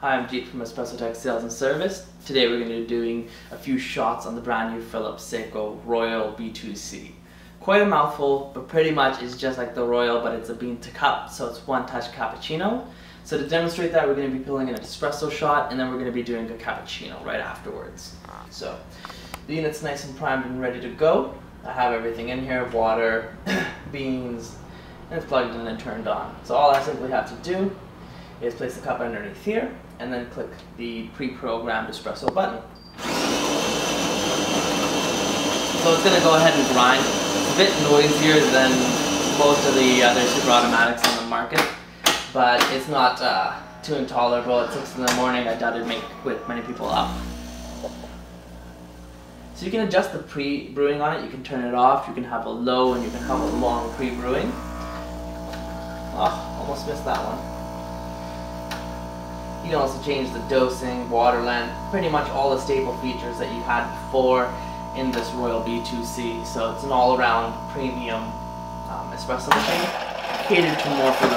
Hi, I'm Jeet from Espressotec Sales and Service. Today we're going to be doing a few shots on the brand new Philips Saeco Royal B2C. Quite a mouthful, but pretty much it's just like the Royal, but it's a bean to cup, so it's one-touch cappuccino. So to demonstrate that, we're going to be pulling an espresso shot, and then we're going to be doing a cappuccino right afterwards. So the unit's nice and primed and ready to go. I have everything in here, water, beans, and it's plugged in and turned on. So all I simply have to do is place the cup underneath here, and then click the pre-programmed espresso button. So it's going to go ahead and grind. It's a bit noisier than most of the other super automatics on the market, but it's not too intolerable. At 6 in the morning, I doubt it'd wake many people up. So you can adjust the pre-brewing on it. You can turn it off, you can have a low, and you can have a long pre-brewing. Oh, almost missed that one. You can also change the dosing, water length, pretty much all the staple features that you had before in this Royal B2C. So it's an all-around premium espresso machine, catered to more for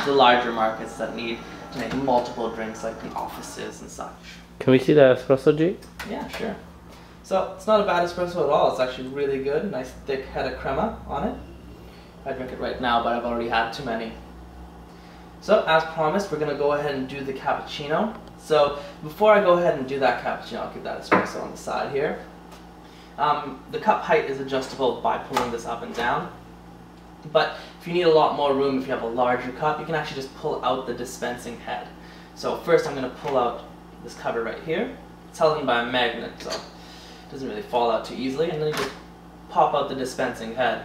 the larger markets that need to make multiple drinks, like the offices and such. Can we see the espresso, G? Yeah, sure. So it's not a bad espresso at all. It's actually really good. Nice thick head of crema on it. I drink it right now, but I've already had too many. So as promised, we're going to go ahead and do the cappuccino. So before I go ahead and do that cappuccino, I'll keep that espresso on the side here. The cup height is adjustable by pulling this up and down. But if you need a lot more room, if you have a larger cup, you can actually just pull out the dispensing head. So first I'm going to pull out this cover right here. It's held in by a magnet, so it doesn't really fall out too easily. And then you just pop out the dispensing head.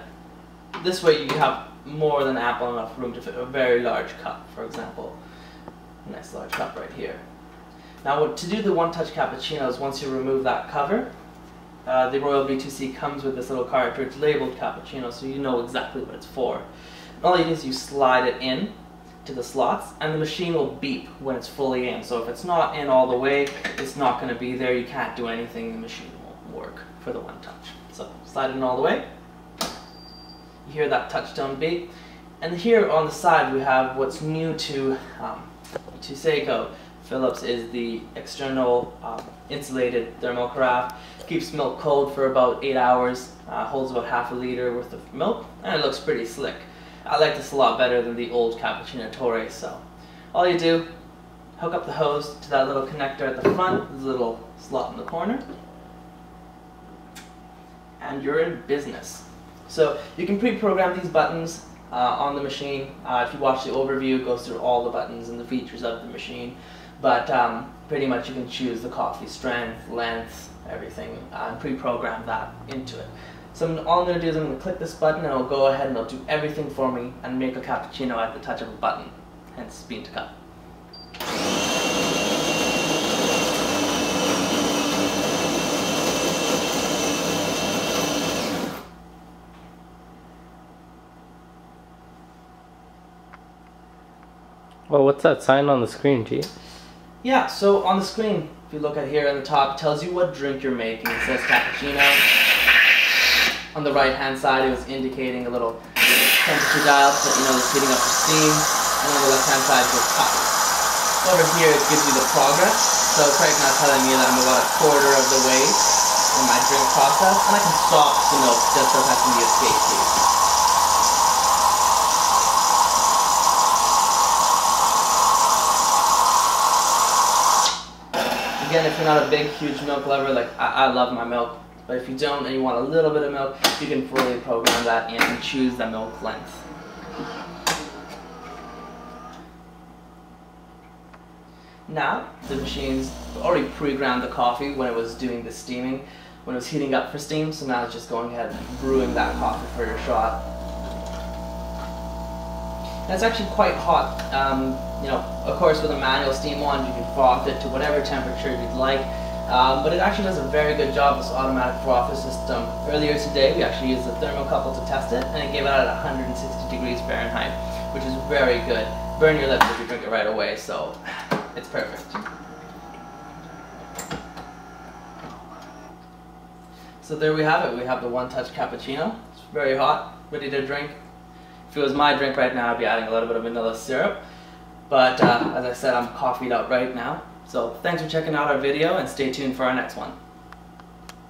This way you have more than ample enough room to fit a very large cup, for example. A nice large cup right here. Now to do the one-touch cappuccinos, once you remove that cover, the Royal B2C comes with this little cartridge labeled cappuccino, so you know exactly what it's for. And all you do is you slide it in to the slots, and the machine will beep when it's fully in. So if it's not in all the way, it's not going to be there. You can't do anything, the machine won't work for the one-touch. So slide it in all the way. You hear that touchstone beep, and here on the side we have what's new to Saeco. Philips is the external insulated thermal carafe. Keeps milk cold for about 8 hours, holds about half a liter worth of milk, and it looks pretty slick. I like this a lot better than the old Cappuccino Torre. So all you do, hook up the hose to that little connector at the front, there's a little slot in the corner, and you're in business. So you can pre-program these buttons on the machine. If you watch the overview, it goes through all the buttons and the features of the machine. But pretty much you can choose the coffee strength, length, everything, and pre-program that into it. So all I'm going to do is I'm going to click this button, and it'll go ahead and it'll do everything for me and make a cappuccino at the touch of a button, hence bean to cup. Well, what's that sign on the screen, G? Yeah, so on the screen, if you look at here on the top, it tells you what drink you're making. It says cappuccino. On the right hand side, it was indicating a little temperature dial so that you know it's heating up the steam. And on the left hand side, it goes cup. Over here, it gives you the progress. So it's right now telling me that I'm about a quarter of the way in my drink process. And I can stop the milk just by pressing the escape key. Again, if you're not a big, huge milk lover, like I love my milk, but if you don't and you want a little bit of milk, you can fully program that in and choose the milk length. Now, the machine's already pre-ground the coffee when it was doing the steaming, when it was heating up for steam, so now it's just going ahead and brewing that coffee for your shot. And it's actually quite hot. You know, of course with a manual steam wand you can froth it to whatever temperature you'd like, but it actually does a very good job, this automatic frother system. Earlier today we actually used the thermocouple to test it, and it gave it out at 160 degrees Fahrenheit, which is very good. Burn your lips if you drink it right away, so it's perfect. So there we have it. We have the one-touch cappuccino. It's very hot, ready to drink. If it was my drink right now, I'd be adding a little bit of vanilla syrup. But as I said, I'm coffeeed out right now. So thanks for checking out our video and stay tuned for our next one.